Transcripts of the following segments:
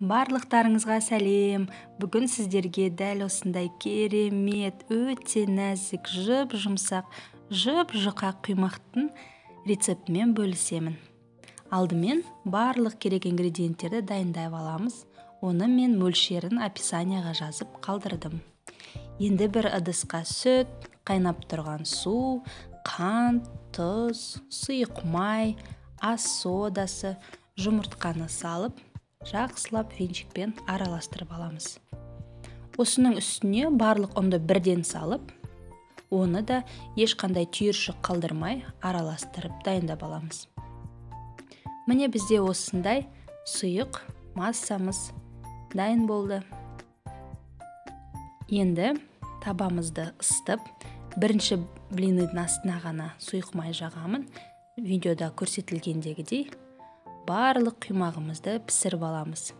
Барлықтарыңызға сәлем. Бүгін сіздерге дәл осындай керемет, өте нәзік, жұмсақ, жұқа құймақтың рецептімен бөлісемін. Алдымен барлық керек ингредиенттерді дайындай аламыз. Оны мен мөлшерін описанияға жазып қалдырдым. Енді бір ыдысқа сүт, қайнап тұрған су, қант, тұз, сұйық май, ас содасы, жұмыртқаны салып, жақсылап венчикпен араластырып аламыз. Осының үстіне барлық ұнды бірден салып, оны да ешқандай түйіршік қалдырмай араластырып дайындап аламыз. Міне бізде осындай сұйық массамыз дайын болды. Енді табамызды ысытып, бірінші блиннің астына ғана сұйық май жағамын. Видеода көрсетілгендегідей барлық құймағымызды пісіріп аламыз.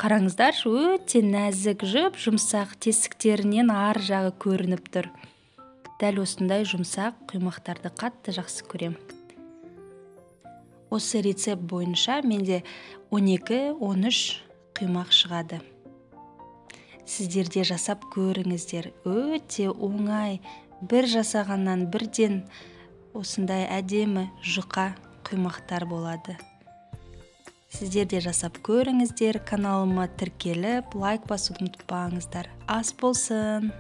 Қараңыздар, өте нәзік, жұмсақ, тесіктерінен ар жағы көрініп тұр. Дәл осындай жұмсақ құймақтарды қатты жақсы көрем. Осы рецепт бойынша менде 12-13 құймақ шығады. Сіздерде жасап көріңіздер. Өте оңай, бір жасағаннан бірден осындай әдемі жұқа құймақтар болады. Сіздерде жасап көріңіздер, каналыма тіркеліп, лайк басуды ұмытпаңыздар. Ас болсын!